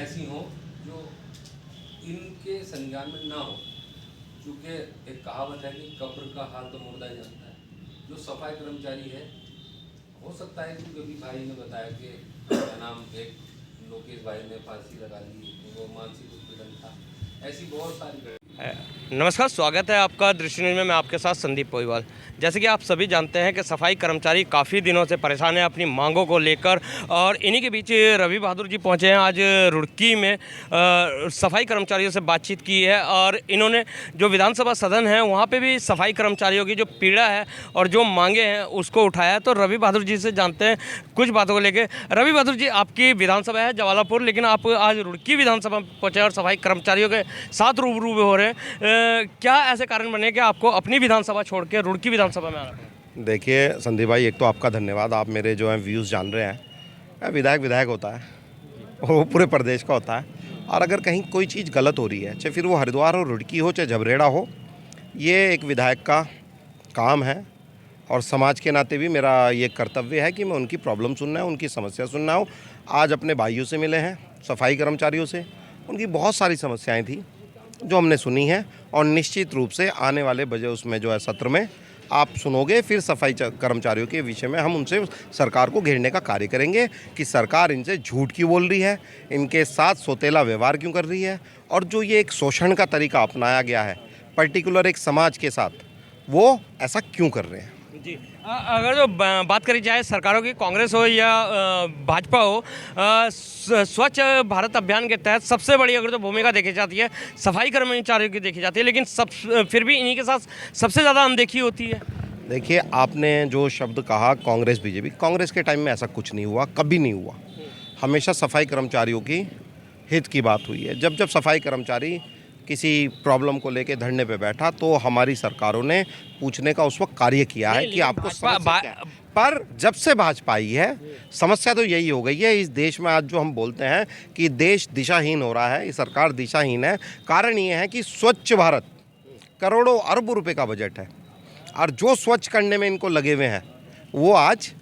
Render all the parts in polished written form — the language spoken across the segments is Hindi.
ऐसी हों जो इनके संज्ञान में ना हो। क्योंकि एक कहावत है कि कब्र का हाल तो मुर्दा ही जानता है। जो सफाई कर्मचारी है, हो सकता है कि कभी भाई ने बताया कि क्या नाम एक लोकेश भाई ने फांसी लगा ली, वो मानसिक उत्पीड़न था। ऐसी बहुत सारी नमस्कार, स्वागत है आपका दृष्टि न्यूज़ में। मैं आपके साथ संदीप पोईवाल। जैसे कि आप सभी जानते हैं कि सफाई कर्मचारी काफ़ी दिनों से परेशान हैं अपनी मांगों को लेकर, और इन्हीं के बीच रवि बहादुर जी पहुंचे हैं आज रुड़की में। सफाई कर्मचारियों से बातचीत की है और इन्होंने जो विधानसभा सदन है वहां पे भी सफाई कर्मचारियों की जो पीड़ा है और जो मांगे हैं उसको उठाया है। तो रवि बहादुर जी से जानते हैं कुछ बातों को लेकर। रवि बहादुर जी, आपकी विधानसभा है जवालापुर, लेकिन आप आज रुड़की विधानसभा में पहुँचे और सफाई कर्मचारियों के साथ रूबरू हो रहे हैं। क्या ऐसे कारण बने कि आपको अपनी विधानसभा छोड़ के रुड़की विधानसभा में आना पड़ा? देखिए संदीप भाई, एक तो आपका धन्यवाद, आप मेरे जो है व्यूज़ जान रहे हैं। विधायक विधायक होता है और वो पूरे प्रदेश का होता है, और अगर कहीं कोई चीज़ गलत हो रही है, चाहे फिर वो हरिद्वार हो, रुड़की हो, चाहे झबरेड़ा हो, ये एक विधायक का काम है। और समाज के नाते भी मेरा ये कर्तव्य है कि मैं उनकी प्रॉब्लम सुनना है, उनकी समस्या सुनना हो। आज अपने भाइयों से मिले हैं, सफाई कर्मचारियों से, उनकी बहुत सारी समस्याएँ थी जो हमने सुनी है, और निश्चित रूप से आने वाले बजे उसमें जो है सत्र में आप सुनोगे, फिर सफाई कर्मचारियों के विषय में हम उनसे सरकार को घेरने का कार्य करेंगे कि सरकार इनसे झूठ क्यों बोल रही है, इनके साथ सौतेला व्यवहार क्यों कर रही है, और जो ये एक शोषण का तरीका अपनाया गया है पर्टिकुलर एक समाज के साथ, वो ऐसा क्यों कर रहे हैं। जी, अगर जो बात करी जाए सरकारों की, कांग्रेस हो या भाजपा हो, स्वच्छ भारत अभियान के तहत सबसे बड़ी अगर जो भूमिका देखी जाती है सफाई कर्मचारियों की देखी जाती है, लेकिन फिर भी इन्हीं के साथ सबसे ज़्यादा अनदेखी होती है। देखिए, आपने जो शब्द कहा कांग्रेस बीजेपी, कांग्रेस के टाइम में ऐसा कुछ नहीं हुआ, कभी नहीं हुआ। हमेशा सफाई कर्मचारियों की हित की बात हुई है। जब जब सफाई कर्मचारी किसी प्रॉब्लम को लेके धरने पे बैठा तो हमारी सरकारों ने पूछने का उस वक्त कार्य किया है कि आपको समस्या क्या है। पर जब से भाजपा आई है, समस्या तो यही हो गई है इस देश में। आज जो हम बोलते हैं कि देश दिशाहीन हो रहा है, ये सरकार दिशाहीन है, कारण ये है कि स्वच्छ भारत करोड़ों अरबों रुपए का बजट है, और जो स्वच्छ करने में इनको लगे हुए हैं वो आज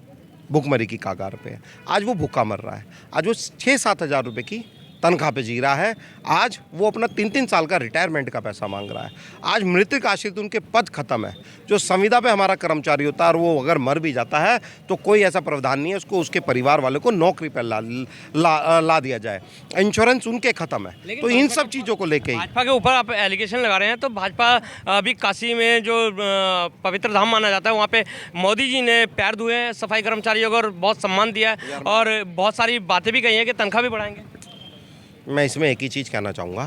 भुखमरी की कगार पे है। आज वो भूखा मर रहा है, आज वो 6-7 हज़ार रुपये की तनख्वाह पे जी रहा है। आज वो अपना 3-3 साल का रिटायरमेंट का पैसा मांग रहा है। आज मृतक आश्रित उनके पद खत्म है। जो संविदा पे हमारा कर्मचारी होता है और वो अगर मर भी जाता है तो कोई ऐसा प्रावधान नहीं है उसको उसके परिवार वालों को नौकरी पर ला दिया जाए। इंश्योरेंस उनके खत्म है। तो इन सब चीज़ों को लेके भाजपा के ऊपर आप एलिगेशन लगा रहे हैं, तो भाजपा अभी काशी में जो पवित्र धाम माना जाता है वहाँ पे मोदी जी ने पैर धुए हैं सफाई कर्मचारियों को और बहुत सम्मान दिया है और बहुत सारी बातें भी कही हैं कि तनख्वाह भी बढ़ाएंगे। मैं इसमें एक ही चीज़ कहना चाहूँगा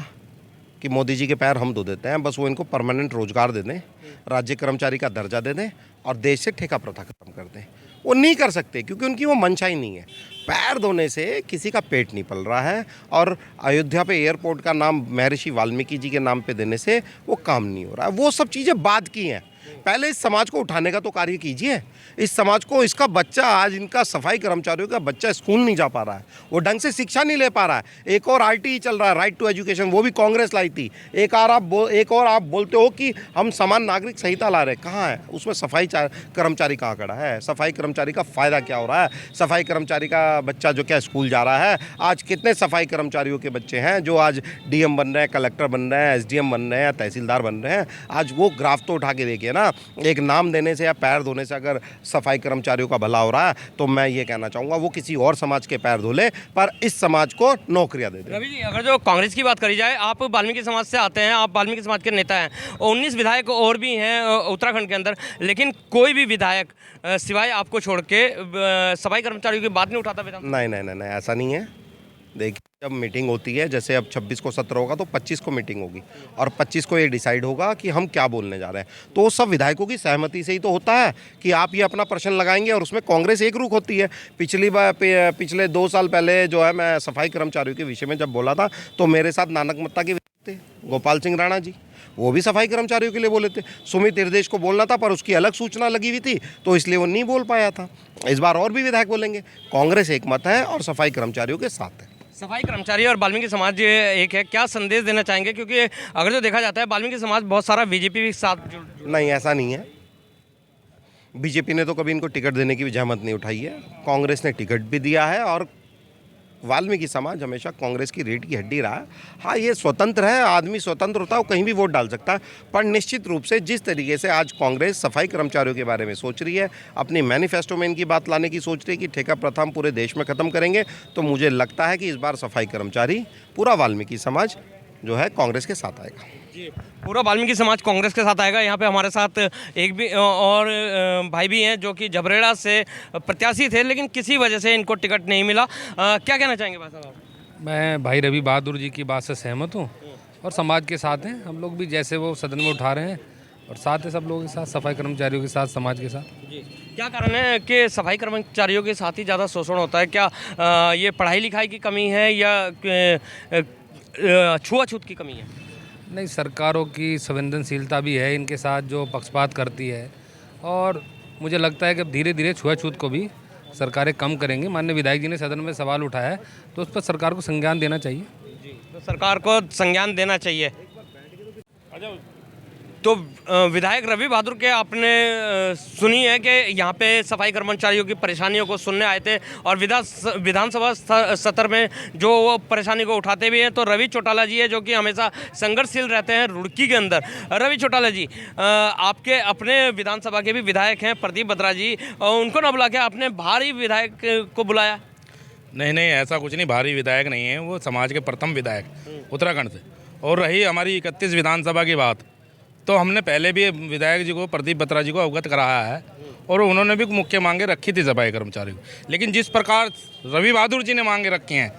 कि मोदी जी के पैर हम धो देते हैं, बस वो इनको परमानेंट रोजगार दे दें, राज्य कर्मचारी का दर्जा दे दें और देश से ठेका प्रथा खत्म कर दें। वो नहीं कर सकते क्योंकि उनकी वो मंशा ही नहीं है। पैर धोने से किसी का पेट नहीं पल रहा है, और अयोध्या पे एयरपोर्ट का नाम महर्षि वाल्मीकि जी के नाम पे देने से वो काम नहीं हो रहा है। वो सब चीज़ें बाद की हैं। पहले इस समाज को उठाने का तो कार्य कीजिए। इस समाज को, इसका बच्चा, आज इनका सफाई कर्मचारियों का बच्चा स्कूल नहीं जा पा रहा है, वो ढंग से शिक्षा नहीं ले पा रहा है। एक और आरटीई चल रहा है, राइट टू एजुकेशन, वो भी कांग्रेस लाई थी। एक और आप बोलते हो कि हम समान नागरिक संहिता ला रहे, कहाँ है उसमें सफाई कर्मचारी कहाँ खड़ा है? सफाई कर्मचारी का फ़ायदा क्या हो रहा है? सफाई कर्मचारी का बच्चा जो क्या स्कूल जा रहा है? आज कितने सफाई कर्मचारियों के बच्चे हैं जो आज डीएम बन रहे हैं, कलेक्टर बन रहे हैं, एसडीएम बन रहे हैं, तहसीलदार बन रहे हैं? आज वो ग्राफ तो उठा के देखिए ना। एक नाम देने से या पैर धोने से अगर सफाई कर्मचारियों का भला हो रहा है तो मैं ये कहना चाहूँगा वो किसी और समाज के पैर धो ले, पर इस समाज को नौकरियां दे दे। रवि जी, अगर जो कांग्रेस की बात करी जाए, आप वाल्मीकि समाज से आते हैं, आप वाल्मीकि समाज के नेता हैं, 19 विधायक और भी हैं उत्तराखंड के अंदर, लेकिन कोई भी विधायक सिवाय आपको छोड़ के सफाई कर्मचारियों की बात नहीं उठाता। नहीं, ऐसा नहीं है। देखिए, जब मीटिंग होती है, जैसे अब 26 को सत्र होगा तो 25 को मीटिंग होगी, और 25 को ये डिसाइड होगा कि हम क्या बोलने जा रहे हैं। तो सब विधायकों की सहमति से ही तो होता है कि आप ये अपना प्रश्न लगाएंगे, और उसमें कांग्रेस एक रुख होती है। पिछले 2 साल पहले जो है मैं सफाई कर्मचारियों के विषय में जब बोला था तो मेरे साथ नानक मत्ता के थे गोपाल सिंह राणा जी, वो भी सफाई कर्मचारियों के लिए बोले थे। सुमित हृदय को बोलना था पर उसकी अलग सूचना लगी हुई थी तो इसलिए वो नहीं बोल पाया था। इस बार और भी विधायक बोलेंगे। कांग्रेस एक मत है और सफाई कर्मचारियों के साथ है। सफाई कर्मचारी और वाल्मीकि समाज एक है, क्या संदेश देना चाहेंगे? क्योंकि अगर जो देखा जाता है वाल्मीकि समाज बहुत सारा बीजेपी के साथ नहीं, ऐसा नहीं है। बीजेपी ने तो कभी इनको टिकट देने की भी जहमत नहीं उठाई है। कांग्रेस ने टिकट भी दिया है और वाल्मीकि समाज हमेशा कांग्रेस की रीढ़ की हड्डी रहा। हाँ, ये स्वतंत्र है, आदमी स्वतंत्र होता है, वो कहीं भी वोट डाल सकता है, पर निश्चित रूप से जिस तरीके से आज कांग्रेस सफाई कर्मचारियों के बारे में सोच रही है, अपनी मैनिफेस्टो में इनकी बात लाने की सोच रही है कि ठेका प्रथा हम पूरे देश में ख़त्म करेंगे, तो मुझे लगता है कि इस बार सफाई कर्मचारी, पूरा वाल्मीकि समाज जो है कांग्रेस के साथ आएगा। जी, पूरा वाल्मीकि समाज कांग्रेस के साथ आएगा। यहाँ पे हमारे साथ एक भी और भाई भी हैं जो कि झबरेड़ा से प्रत्याशी थे, लेकिन किसी वजह से इनको टिकट नहीं मिला। क्या कहना चाहेंगे भाई साहब? मैं भाई रवि बहादुर जी की बात से सहमत हूँ और समाज के साथ हैं हम लोग भी, जैसे वो सदन में उठा रहे हैं और साथ है सब लोगों के साथ, सफाई कर्मचारियों के साथ, समाज के साथ। जी, क्या कारण है कि सफाई कर्मचारियों के साथ ही ज़्यादा शोषण होता है? क्या ये पढ़ाई लिखाई की कमी है या छुआछूत की कमी है? नहीं, सरकारों की संवेदनशीलता भी है इनके साथ जो पक्षपात करती है, और मुझे लगता है कि अब धीरे धीरे छुआछूत को भी सरकारें कम करेंगी। माननीय विधायक जी ने सदन में सवाल उठाया है, तो उस पर सरकार को संज्ञान देना चाहिए। जी, तो सरकार को संज्ञान देना चाहिए। तो विधायक रवि बहादुर के आपने सुनी है कि यहाँ पे सफाई कर्मचारियों की परेशानियों को सुनने आए थे और विधानसभा सत्र में जो वो परेशानी को उठाते भी हैं। तो रवि चौटाला जी है जो कि हमेशा संघर्षशील रहते हैं रुड़की के अंदर। रवि चौटाला जी, आपके अपने विधानसभा के भी विधायक हैं प्रदीप बत्रा जी, उनको ना बुला के आपने भारी विधायक को बुलाया? नहीं, ऐसा कुछ नहीं, भारी विधायक नहीं है, वो समाज के प्रथम विधायक उत्तराखंड से। और रही हमारी 31 विधानसभा की बात, तो हमने पहले भी विधायक जी को, प्रदीप बत्रा जी को अवगत कराया है और उन्होंने भी मुख्य मांगे रखी थी सफाई कर्मचारियों की। लेकिन जिस प्रकार रवि बहादुर जी ने मांगे रखी हैं,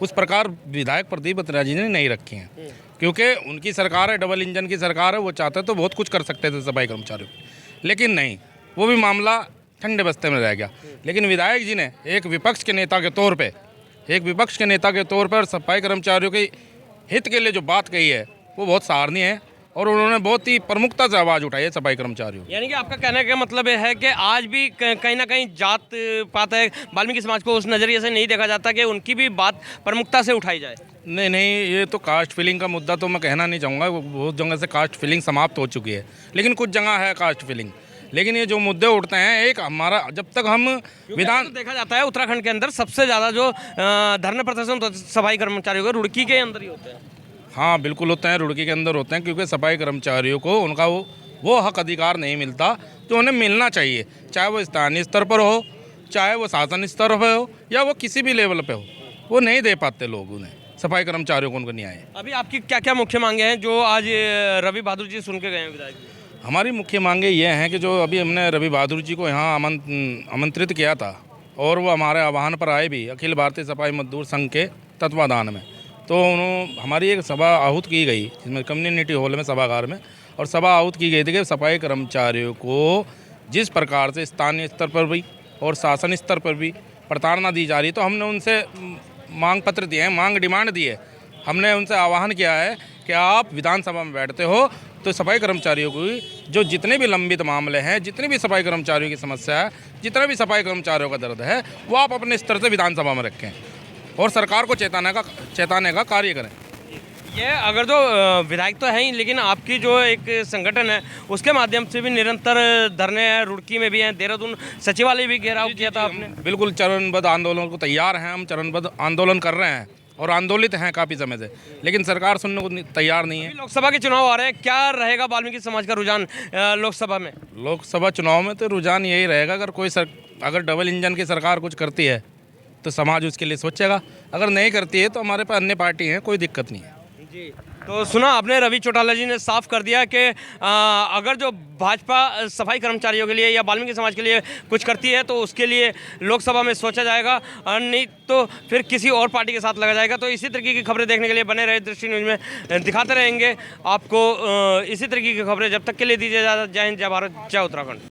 उस प्रकार विधायक प्रदीप बत्रा जी ने नहीं रखी हैं, क्योंकि उनकी सरकार है, डबल इंजन की सरकार है। वो चाहते तो बहुत कुछ कर सकते थे सफाई कर्मचारियों को, लेकिन नहीं, वो भी मामला ठंडे बस्ते में रह गया। लेकिन विधायक जी ने एक विपक्ष के नेता के तौर पर सफाई कर्मचारियों के हित के लिए जो बात कही है, वो बहुत सराहनीय है और उन्होंने बहुत ही प्रमुखता से आवाज़ उठाई है सफाई कर्मचारियों। यानी कि आपका कहने का मतलब ये है कि आज भी कहीं ना कहीं जात पात है, वाल्मीकि समाज को उस नज़रिए से नहीं देखा जाता कि उनकी भी बात प्रमुखता से उठाई जाए? नहीं, ये तो कास्ट फीलिंग का मुद्दा तो मैं कहना नहीं चाहूँगा। बहुत जगह से कास्ट फीलिंग समाप्त हो चुकी है, लेकिन कुछ जगह है कास्ट फीलिंग। लेकिन ये जो मुद्दे उठते हैं, एक हमारा जब तक हम विधान तो देखा जाता है उत्तराखंड के अंदर सबसे ज़्यादा जो धरना प्रदर्शन तो सफाई कर्मचारियों के रुड़की के अंदर ही होते हैं। हाँ, बिल्कुल होते हैं, रुड़की के अंदर होते हैं, क्योंकि सफाई कर्मचारियों को उनका वो हक अधिकार नहीं मिलता जो उन्हें मिलना चाहिए, चाहे वो स्थानीय स्तर पर हो, चाहे वो शासन स्तर पर हो, या वो किसी भी लेवल पे हो। वो नहीं दे पाते लोग उन्हें, सफाई कर्मचारियों को उनको न्याय। अभी आपकी क्या क्या मुख्य मांगे हैं जो आज रवि बहादुर जी सुन के गए हैं विधायक जी? हमारी मुख्य मांगे ये हैं कि जो अभी हमने रवि बहादुर जी को यहाँ आमंत्रित किया था और वो हमारे आह्वान पर आए भी, अखिल भारतीय सफाई मजदूर संघ के तत्वाधान में, तो हमारी एक सभा आहूत की गई, जिसमें कम्युनिटी हॉल में, सभागार में, और सभा आहूत की गई थी कि सफाई कर्मचारियों को जिस प्रकार से स्थानीय स्तर पर भी और शासन स्तर पर भी प्रताड़ना दी जा रही है, तो हमने उनसे मांग पत्र दिए हैं, डिमांड दी है। हमने उनसे आह्वान किया है कि आप विधानसभा में बैठते हो तो सफाई कर्मचारियों को जो जितने भी लंबित मामले हैं, जितनी भी सफाई कर्मचारियों की समस्या है, जितना भी सफाई कर्मचारियों का दर्द है, वो आप अपने स्तर से विधानसभा में रखें और सरकार को चेताने का कार्य करें। ये अगर जो विधायक तो हैं ही, लेकिन आपकी जो एक संगठन है उसके माध्यम से भी निरंतर धरने हैं, रुड़की में भी हैं, देहरादून सचिवालय भी घेराव किया था आपने। बिल्कुल चरणबद्ध आंदोलन को तैयार हैं, हम चरणबद्ध आंदोलन कर रहे हैं और आंदोलित हैं काफ़ी समय से, लेकिन सरकार सुनने को तैयार नहीं है। लोकसभा के चुनाव आ रहे हैं, क्या रहेगा वाल्मीकि समाज का रुझान लोकसभा में? लोकसभा चुनाव में तो रुझान यही रहेगा, अगर डबल इंजन की सरकार कुछ करती है तो समाज उसके लिए सोचेगा, अगर नहीं करती है तो हमारे पास अन्य पार्टी हैं, कोई दिक्कत नहीं है। जी, तो सुना आपने, रवि चौटाला जी ने साफ कर दिया कि अगर जो भाजपा सफाई कर्मचारियों के लिए या वाल्मीकि समाज के लिए कुछ करती है तो उसके लिए लोकसभा में सोचा जाएगा, नहीं तो फिर किसी और पार्टी के साथ लगा जाएगा। तो इसी तरीके की खबरें देखने के लिए बने रहे दृष्टि न्यूज़ में, दिखाते रहेंगे आपको इसी तरीके की खबरें। जब तक के लिए दीजिए इजाज़त। जय हिंद, जय भारत, जय उत्तराखंड।